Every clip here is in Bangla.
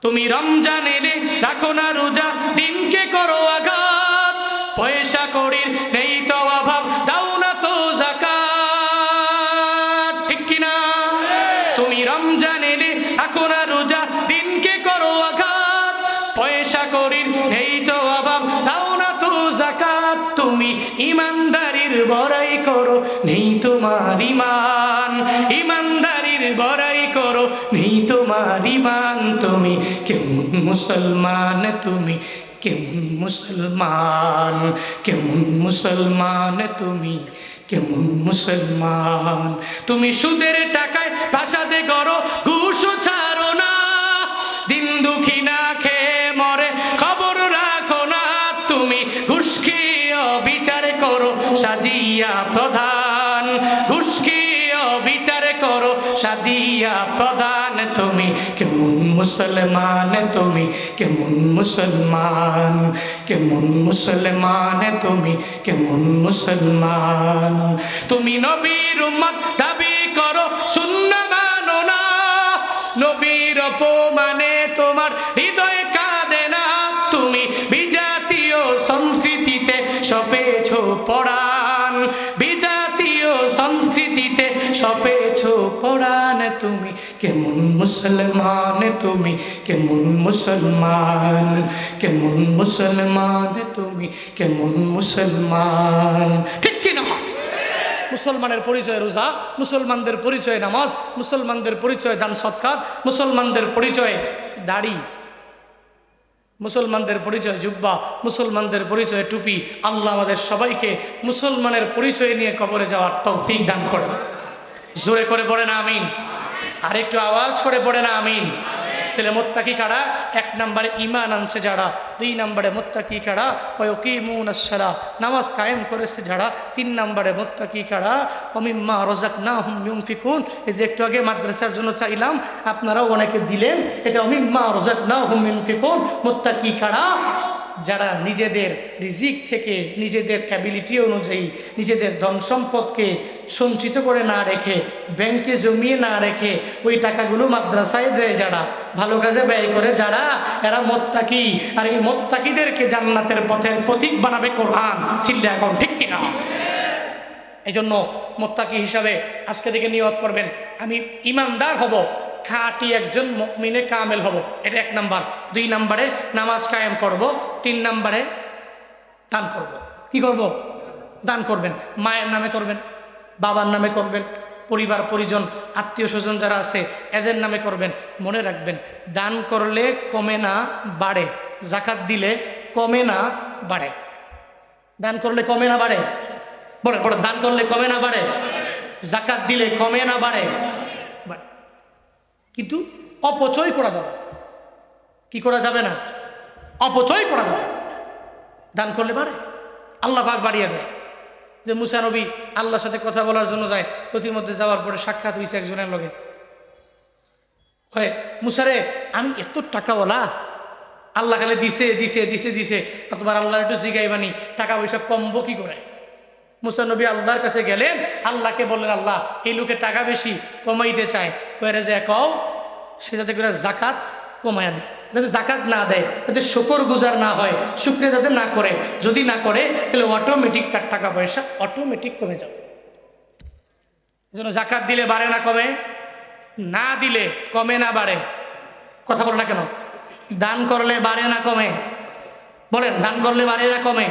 তুমি রমজান এলে রাখো না রোজা, দিনকে করো আঘাত, পয়সা কড়ির নেই তো অভাব, দাও না তো যাকাত, ঠিক কিনা? তুমি রমজান এলে রাখো না রোজা, দিনকে করো আঘাত, পয়সা কড়ির নেই তো অভাব, দাও না তো যাকাত। তুমি ইমানদারির বড়াই করো, নেই তোমার ইমান, ইমানদারির বড়াই করো, নেই তোমার ইমান। তুমি কেমন মুসলমান, তুমি কেমন মুসলমান, কেমন মুসলমান, তুমি কেমন মুসলমান। তুমি সুদের টাকায় প্রাসাদে করো, ঘুষও ছাড়ো না, দিন দুঃখী না খেয়ে মরে খবর রাখো না। তুমি ঘুষ খেয়ে বিচার করো সাজিয়া প্রধান, ঘুষ খেয়ে বিচার করো সাজিয়া প্রধান। তুমি কেমন মুসলমান, তুমি কেমন মুসলমান, কেমন মুসলমান, তুমি কেমন মুসলমান। তুমি নবীর উম্মত দাবি করো, সুন্নাহ মানো না, নবীর অপমানে তোমার হৃদয় কাঁদে না। তুমি বিজাতীয় সংস্কৃতিতে সপেছ পড়ান, বিজাতীয় সংস্কৃতিতে সপেছ পড়ান। তুমি কেমন মুসলমান, তুমি কেমন মুসলমান, কেমন মুসলমান, তুমি কেমন মুসলমান, ঠিক কিনা? মুসলমানের পরিচয় রোজা, মুসলমানদের পরিচয় নামাজ, মুসলমানদের পরিচয় দান সৎকার, মুসলমানদের পরিচয় দাড়ি, মুসলমানদের পরিচয় জুব্বা, মুসলমানদের পরিচয় টুপি। আল্লাহ আমাদের সবাইকে মুসলমানের পরিচয় নিয়ে কবরে যাওয়ার তৌফিক দান করেন। জোরে করে পড়েন আমিন, আর একটু আওয়াজ করে পড়েন আমিন। তাহলে মুত্তাকি কারা? এক নম্বরে ঈমান আনছে যারা, দুই নম্বরে মুত্তাকি কারা? ওয়াকিমুনাস সালাহ, নামাজ কায়েম করেছে যারা। তিন নম্বরে মুত্তাকি কারা? ওমিম্মা রাযাকনাহুম ইউনফিকুন। এই যে একটু আগে মাদ্রাসার জন্য চাইলাম, আপনারাও অনেকে দিলেন, এটা ওমিম্মা রাযাকনাহুম ইউনফিকুন। মুত্তাকি কারা? যারা নিজেদের রিজিক থেকে, নিজেদের অ্যাবিলিটি অনুযায়ী, নিজেদের ধন সম্পদকে সঞ্চিত করে না রেখে, ব্যাংকে জমিয়ে না রেখে, ওই টাকাগুলো মাদ্রাসায় দেয় যারা, ভালো কাজে ব্যয় করে যারা, এরা মুত্তাকি। আর এই মুত্তাকিদেরকে জান্নাতের পথের প্রতীক বানাবে কোরআন। চিল্লা এখন ঠিক কিনা? এই জন্য মুত্তাকি হিসাবে আজকে থেকে নিয়ত করবেন, আমি ইমানদার হব, খাঁটি একজন মুমিনে কামেল হব। এটা এক নাম্বার। দুই নাম্বারে নামাজ কায়েম করব। তিন নাম্বারে দান করব। কি করব? দান করবেন। মায়ের নামে করবেন, বাবার নামে করবেন, পরিবার পরিজন আত্মীয় স্বজন যারা আছে এদের নামে করবেন। মনে রাখবেন, দান করলে কমে না বাড়ে, যাকাত দিলে কমে না বাড়ে। দান করলে কমে না বাড়ে, বলে বড়, দান করলে কমে না বাড়ে, যাকাত দিলে কমে না বাড়ে, বাড়ে। কিন্তু অপচয় করা যাবে, কি করা যাবে না? অপচয় করা যাবে। দান করলে বাড়ে, আল্লাহ পাক বাড়িয়ে দেয়। যে মুসা নবী আল্লাহর সাথে কথা বলার জন্য যায়, প্রতিমধ্যে যাওয়ার পরে সাক্ষাৎ হয়েছে একজনের লগে। হয় মুসারে, আমি এত টাকাওয়ালা, আল্লাহ খালি দিছে দিছে দিছে দিছে, তোমার আল্লাহর একটু জিগাইবানি টাকা পয়সা কমবো কি করে? মুসা নবী আল্লাহর কাছে গেলেন, আল্লাহকে বললেন, আল্লাহ এই লোকের টাকা বেশি কমাইতে চায়, কয়ে যে কও সে যাতে করে জাকাত কমায়া দেয়, যাতে জাকাত না দেয়, যাতে শুকর গুজার না হয়, শুক্রিয়া যাতে না করে। যদি না করে তাহলে অটোমেটিক তার টাকা পয়সা অটোমেটিক কমে যাবে। এই জন্য জাকাত দিলে বাড়ে না কমে? না দিলে কমে না বাড়ে? কথা বলো না কেন? দান করলে বাড়ে না কমে? বলেন, দান করলে বাড়ে না কমে?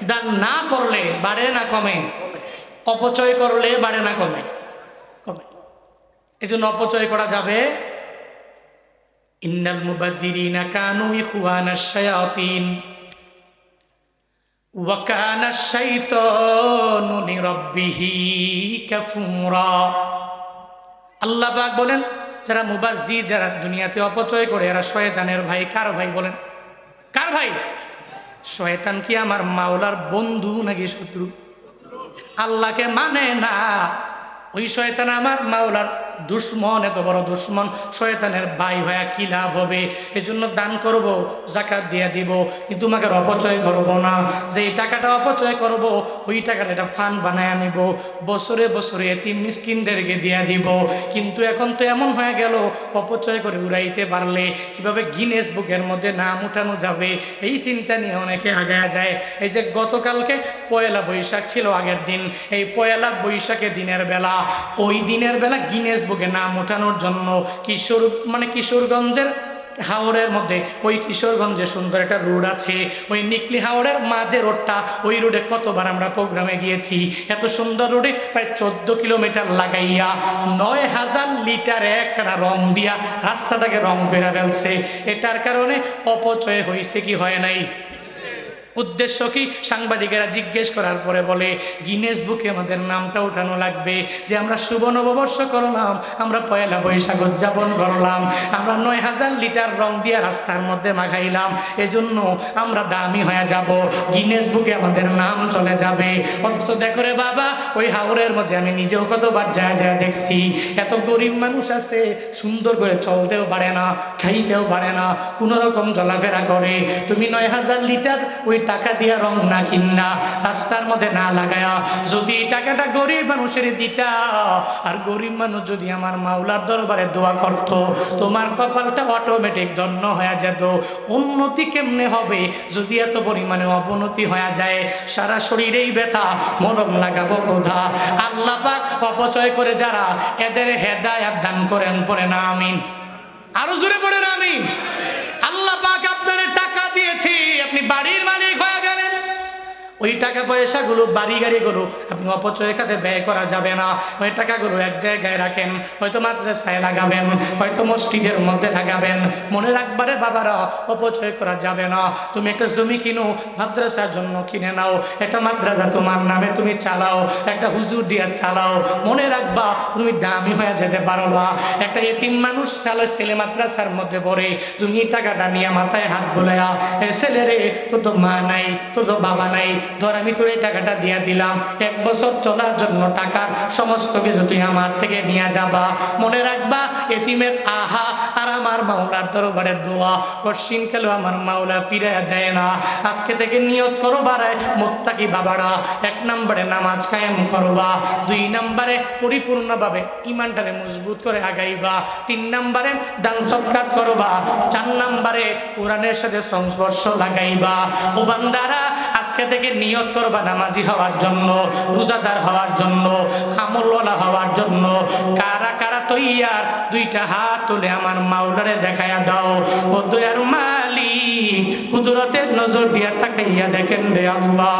দান না করলে বাড়ে না কমে? অপচয় করলে বাড়ে না কমে? কমে। এই জন্য অপচয় করা যাবে। ইন্নাল মুবাযযিরিনা কানু ইখওয়ানাশ শায়াতিন ওয়া কানাশ শাইতানু লিরাব্বিহি কাফুরা। আল্লাহ পাক বলেন, যারা মুবাযযির, যারা দুনিয়াতে অপচয় করে, এরা শয়তানের ভাই। কার ভাই বলেন? কার ভাই? শয়তান কি আমার মাওলার বন্ধু নাকি শত্রু? আল্লাহকে মানে না, ওই শয়তান আমার মাওলার দুশ্মন, এত বড় দুশ্মন, শয়তানের ভাই হয়ে কি লাভ হবে? এজন্য দান করব, যাকাত দিয়ে দিব, কিন্তু তোমাকে অপচয় করব না। যেই টাকাটা অপচয় করব ওই টাকাটা একটা ফান্ড বানায় নিব, বছরে বছরে এতিম মিসকিনদেরকে দিয়ে দিব। কিন্তু এখন তো এমন হয়ে গেল, অপচয় করে উড়াইতে পারলে কিভাবে গিনেস বুকের মধ্যে নাম উঠানো যাবে, এই চিন্তা নিয়ে অনেকে আগায় যায়। এই যে গতকালকে পয়লা বৈশাখ ছিল, আগের দিন, এই পয়লা বৈশাখে দিনের বেলা, ওই দিনের বেলা গিনেস বুকে নাম ওঠানোর জন্য কিশোরগঞ্জের হাওড়ের মধ্যে, ওই কিশোরগঞ্জে সুন্দর একটা রোড আছে, ওই নিকলি হাওড়ের মাঝে রোডটা, ওই রোডে কতবার আমরা প্রোগ্রামে গিয়েছি। এত সুন্দর রোডে প্রায় 14 কিলোমিটার লাগাইয়া 9,000 লিটার একটা রং দিয়া রাস্তাটাকে রং করে ফেলছে। এটার কারণে অপচয় হয়েছে কি হয় নাই? উদ্দেশ্য কি? সাংবাদিকেরা জিজ্ঞেস করার পরে বলে গিনেস বুকে আমাদের নামটা উঠানো লাগবে, যে আমরা শুভ নববর্ষ করলাম, আমরা পয়লা বৈশাখ উদযাপন করলাম, আমরা 9,000 লিটার রং দিয়ে রাস্তার মধ্যে মাখাইলাম, এজন্য আমরা দামি হয়ে যাব, গিনেস বুকে আমাদের নাম চলে যাবে। অথচ দেখো রে বাবা, ওই হাওরের মধ্যে আমি নিজেও কতবার যায় দেখছি, এত গরিব মানুষ আছে, সুন্দর করে চলতেও পারে না, খাইতেও পারে না, কোনো রকম চলাফেরা করে। তুমি 9,000 লিটার ওই টাকা দিয়া রং না কিনা, রাস্তার মধ্যে না লাগায়া যদি এই টাকাটা গরিব মানুষের দিতা, আর গরিব মানুষ যদি আমার মাওলার দরবারে দোয়া করত, তোমার কপালটা অটোমেটিক ধন্য হয়ে যেত। উন্নতি কেমনে হবে যদি এত পরিমাণে অবনতি হয়ে যায়? সারা শরীরেই ব্যথা, মলম লাগাবো কোথা? আল্লাহ পাক অপচয় করে যারা, এদের হেদায়াত দান করেন, পড়ে না আমিন। আরো জোরে পড়ে না আমিন। আল্লাহ পাক আপনার টাকা দিয়েছি, আপনি বাড়ির মালিক হয়ে গেলেন, ওই টাকা পয়সাগুলো, বাড়ি গাড়িগুলো আপনি অপচয় খাতে ব্যয় করা যাবে না। ওই টাকাগুলো এক জায়গায় রাখেন, হয়তো মাদ্রাসায় লাগাবেন, হয়তো মসজিদের মধ্যে লাগাবেন। মনে রাখবারে বাবারা, অপচয় করা যাবে না। তুমি একটা জমি কিনো, মাদ্রাসার জন্য কিনে নাও, একটা মাদ্রাসা তোমার নামে তুমি চালাও, একটা হুজুর দিয়ে চালাও, মনে রাখবা তুমি দামি হয়ে যেতে পারবা। একটা এতিম মানুষ ছেলে মাদ্রাসার মধ্যে পড়ে, তুমি এই টাকাটা নিয়ে মাথায় হাত বোলায়া, ছেলে রে, তোর তো মা নাই, তোর তো বাবা নাই, ধর আমি তোর এই টাকাটা দিয়ে দিলাম, 1 বছর চলার জন্য টাকা সমস্ত কিছু তুই আমার থেকে নিয়ে যাবা। মনে রাখবা, এতিমের আহা আর আমার মাওলার দরবারে দোয়া কঠিন খেলেও আমার মাওলা ফিরে দেয় না। আজকে থেকে নিয়ত করো বাড়ায় মুত্তাকি বাবারা, 1 নম্বরে নামাজ কায়েম করবা, 2 নম্বরে পরিপূর্ণভাবে ইমানটারে মজবুত করে আগাইবা, 3 নম্বরে দান সদকাত করবা, 4 নম্বরে কোরআনের সাথে সংস্পর্শ লাগাইবা। ও বান্দারা, আজকে থেকে নিয়ত করবা নামাজি হওয়ার জন্য, রোজাদার হওয়ার জন্য, আমলওয়ালা হওয়ার জন্য। কারা কারা তৈয়ার? 2টা হাত তুলে আমার মাওলারে দেখায়া দাও। ও দয়ার মালিক, কুদরতের নজর দিয়া তাকাইয়া দেখেন রে আল্লাহ,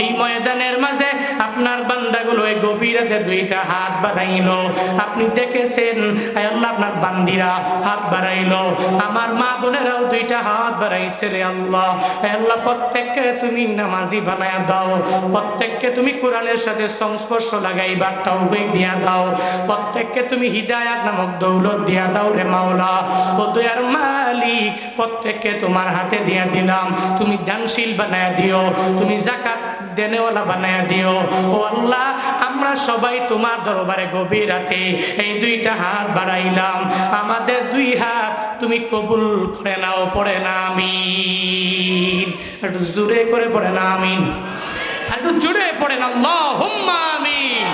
এই ময়দানের মাঝে আপনার বান্দাগুলো এই গভীর রাতে 2টা হাত বাড়াইলো, আপনি দেখেছেন। আয় আল্লাহ, আপনার বান্দিরা হাত বাড়াইলো, আমার মা বোনেরাও 2টা হাত বাড়াইছে রে আল্লাহ। আয় আল্লাহ, প্রত্যেককে তুমি নামাজি বানায়া দাও, প্রত্যেককে তুমি কোরআনের সাথে সংস্পর্শ লাগাইবার তৌফিক দিয়া দাও, প্রত্যেককে তুমি হিদায়াত নামক দৌলত দিয়া দাও রে মাওলা। ও দয়ার মালিক, প্রত্যেককে তোমার হাতে দিয়া দিলাম, তুমি দানশীল বানায়া দিও, তুমি যাকাত দেনেওয়ালা বানায়া দিও। ও আল্লাহ, আমরা সবাই তোমার দরবারে গভীর রাতে এই 2টা হাত বাড়াইলাম, আমাদের 2 হাত তুমি কবুল করে নাও, পড়ে না আমিন। একটু জোরে করে পড়ে না আমিন, একটু জোরে পড়েন আল্লাহুম্মা আমিন।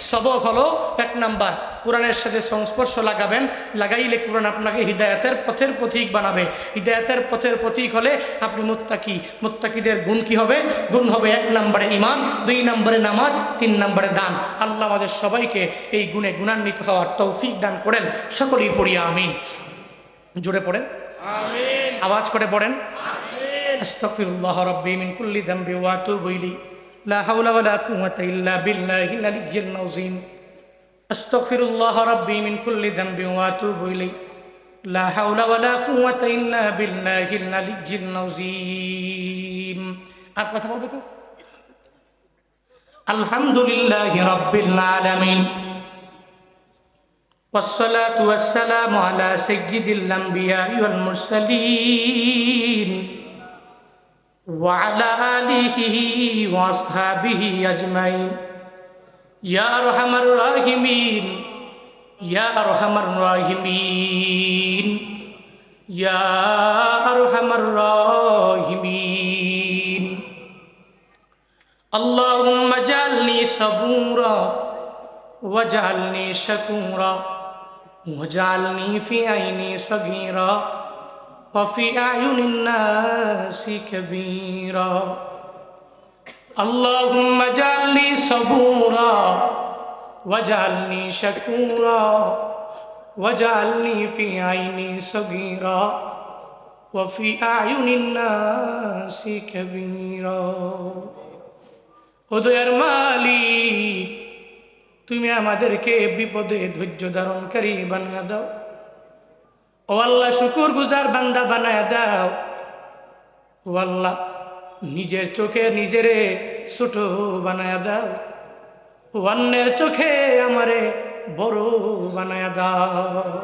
সবক হলো 1 নাম্বার, কোরআনের সাথে সংস্পর্শ লাগাবেন, লাগাইলে কোরআন আপনাকে হিদায়াতের পথের পথিক বানাবে। হিদায়াতের পথের পথিক হলে আপনি মুত্তাকি। মুত্তাকিদের গুণ কি হবে? গুণ হবে 1 নম্বরে ঈমান, 2 নম্বরে নামাজ, 3 নম্বরে দান। আল্লাহ আমাদের সবাইকে এই গুণে গুণান্বিত হওয়ার তৌফিক দান করেন। সকলেই পড়িয়া আমিন। জোরে পড়েন আমিন, আওয়াজ করে পড়েন আমিন। আস্তাগফিরুল্লাহ রাব্বি মিন কুল্লি যামবি ওয়া আতুবু ইলাইহি, লা হাওলা ওয়া লা কুওয়াতা ইল্লা বিল্লাহিল আলিয়্যিল আযীম। আস্তাগফিরুল্লাহ রাব্বি মিন কুল্লি যামবি ওয়া আতুবু ইলাইহি, লা হাওলা ওয়া লা কুওয়াতা ইল্লা বিল্লাহিল আলিয়্যিল আযীম। আর কথা বলবে তো? আলহামদুলিল্লাহি রাব্বিল আলামিন, والصلاة والسلام على سيد الأنبياء والمرسلين وعلى آله وأصحابه أجمعين يا أرحم الراحمين ইয়া আরহামার রাহিমিন, ইয়া আরহামার রাহিমিন। আল্লাহুম্মা জাআলনি সাবুরা ওয়াজআলনি শাকুরা ওয়াজআলনি ফি আইনি সাগীরা ওয়া ফি আয়ুনিন নাসি কাবীরা। আল্লাহুম্মা জাআলনি সাবুরা ওয়াজআলনি শাকুরা ওয়াজআলনি ফি আইনি সাগীরা ওয়া ফি আয়ুনিন নাসি কাবীরা। ও দয়ার মালিক, তুমি আমাদেরকে বিপদে ধৈর্য ধারণকারী বানায়া দাও। ও আল্লাহ, শুকর গুজার বান্দা বানায়া দাও। ও আল্লাহ, নিজের চোখে নিজেরে ছোট বানায়া দাও। ও অন্যের চোখে আমারে বড় বানায়া দাও।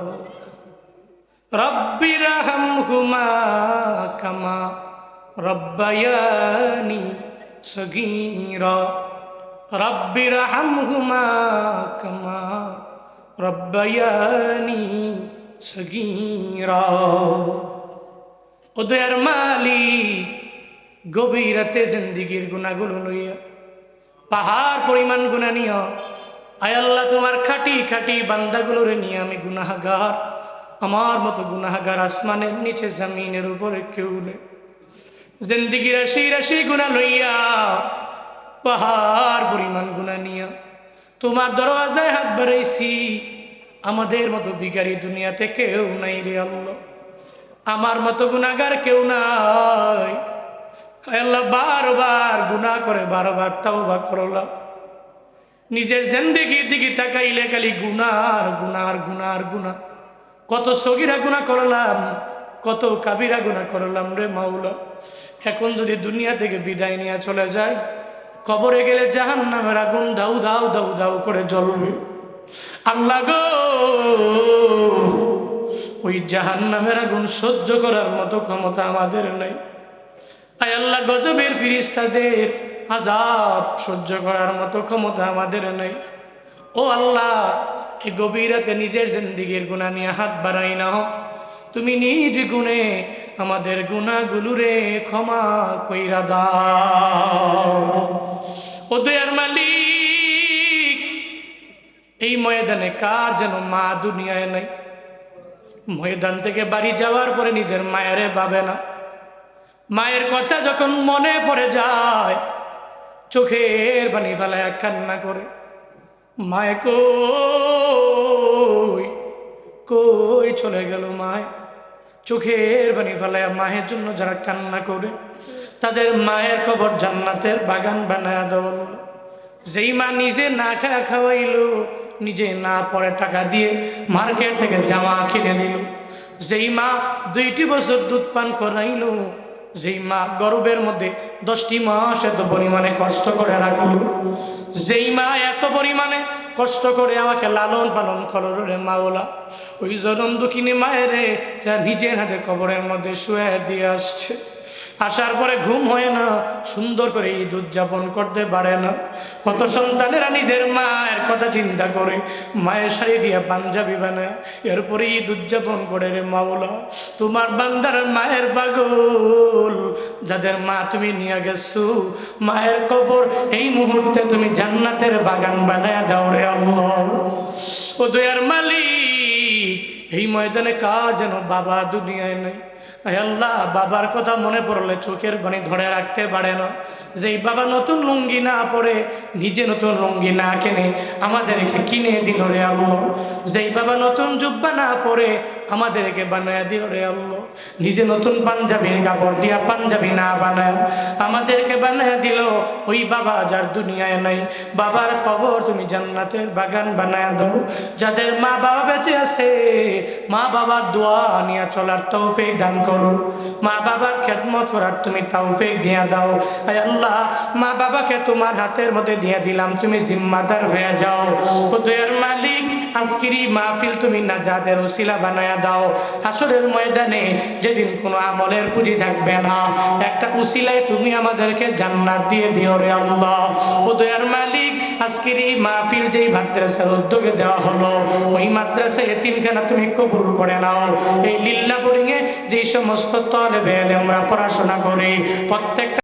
রব্বির হামহুমা কামা রব্বায়ানি সগীরা। রব্বির হামহুমা কামা রব্বায়ানি সগীরা। ও দয়ার মালিক, গভীর রাতে জিন্দিগির গুনাহগুলো লইয়া পাহাড় পরিমাণ গুনাহ নিয়া, আয় আল্লাহ, তোমার খাটি খাটি বান্দাগুলোরে নিয়ে আমি গুনাহগার, আমার মতো গুনাহগার আসমানের নিচে জমিনের উপরে কেউ নেই। জিন্দিগি রাশি রাশি গুনাহ লইয়া পাহাড় পরিমাণ গুনাহ নিয়া তোমার দরওয়াজায় হাত বাড়াইছি। আমাদের মতো ভিখারি দুনিয়াতে কেউ নাই রে আল্লাহ, আমার মতো গুনাহগার কেউ নাই। আল্লাহ, বারবার গুনাহ করে বারবার তাওবা করলাম। নিজের জিন্দেগির দিকে তাকাইলে খালি গুনার গুনার গুনার গুনাহ। কত সগীরা গুনাহ করলাম, কত কাবিরা গুনাহ করলাম রে মাওলা। এখন যদি দুনিয়া থেকে বিদায় নিয়ে চলে যায়, কবরে গেলে জাহান্নামের আগুন দাউ দাউ দাউ দাউ করে জ্বলবে। আল্লাহ গো, ওই জাহান্নামের আগুন সহ্য করার মতো ক্ষমতা আমাদের নাই। আয় আল্লাহ, গজবের ফিরিস্তাদের আযাব সহ্য করার মতো ক্ষমতা আমাদের নাই। ও আল্লাহ, এই গভীর রাতে নিজের জিন্দেগির গুনাহ নিয়ে হাত বাড়াই না। তুমি নিজ গুণে আমাদের গুনাহগুলোরে ক্ষমা কইরা দাও। ও দয়ার মালিক, এই ময়দানে কার যেন মা দুনিয়ায় নাই। ময়দান থেকে বাড়ি যাওয়ার পরে নিজের মায়েরে ভাবে না। মায়ের কথা যখন মনে পড়ে যায়, চোখের পানি ফেলায় কান্না করে। মায়ে কই কই চলে গেল মায়। চোখের পানি ফেলায় মায়ের জন্য যারা কান্না করে, তাদের মায়ের কবর জান্নাতের বাগান বানায় দেওয়া। যেই মা নিজে না খাওয়া খাওয়াইলো, নিজে না পরে টাকা দিয়ে মার্কেট থেকে জামা কিনে দিল, যেই মা 2টি বছর দুধ পান করাইলো, যেই মা গর্ভের মধ্যে 10টি মাস এত পরিমাণে কষ্ট করে রাখলো, যেই মা এত পরিমাণে কষ্ট করে আমাকে লালন পালন করলো রে মাওলা, ওই জনম দুঃখিনী মায়েরে যা নিজের হাতে কবরের মধ্যে শুয়ে দিয়ে আসছে। আসার পরে ঘুম হয় না, সুন্দর করে ঈদ উদযাপন করতে পারে না। কত সন্তানেরা নিজের মায়ের কথা চিন্তা করে মায়ের শাড়ি দিয়ে পাঞ্জাবি বানায়, এরপরে ঈদ উদযাপন করে রে মাওলা। তোমার বান্দার মায়ের পাগল, যাদের মা তুমি নিয়ে গেছো, মায়ের কবর এই মুহূর্তে তুমি জান্নাতের বাগান বানায় দাও রে আল্লাহ। ও দয়ার মালিক, এই ময়দানে কার যেন বাবা দুনিয়ায় নেই। আল্লাহ, বাবার কথা মনে পড়লে চোখের পানি ধরে রাখতে পারে না। যেই বাবা নতুন লুঙ্গি না পরে, নিজে নতুন লুঙ্গি না কিনে আমাদেরকে কিনে দিল রে আল্লাহ। যেই বাবা নতুন জুব্বা না পরে আমাদেরকে বানায় দিল রে আল্লাহ। নিজে নতুন পাঞ্জাবির কাপড় দিয়া পাঞ্জাবি না বানায় আমাদেরকে বানায় দিল। ওই বাবা যার দুনিয়ায় নাই, বাবার কবর তুমি জান্নাতের বাগান বানায় দাও। যাদের মা বাবা বেঁচে আছে, মা বাবার দোয়া নিয়ে চলার তৌফিক দান করো। মা বাবার খেদমত করার তুমি তৌফিক দিয়ে দাও। আয় আল্লাহ, মা বাবাকে তোমার হাতের মধ্যে দিয়ে দিলাম, তুমি জিম্মাদার হয়ে যাও। ও দয়ার মালিক, আজকের এই মাহফিল তুমি নাজাতের ওসিলা বানায়া দাও। হাসরের ময়দানে যেদিন কোনো আমলের পুঁজি থাকবে না, একটা উসিলায় তুমি আমাদেরকে জান্নাত দিয়ে দিও রে আল্লাহ। ও দয়ার মালিক, আজকের এই মাহফিল যেই মাদ্রাসার উদ্যোগে দেওয়া হলো, ওই মাদ্রাসা এতিমখানা তুমি কবুল করে নাও। এই লিল্লা বোর্ডিং এ যেই সমস্ত তালেবে ইলম আমরা পড়াশোনা করি, প্রত্যেকটা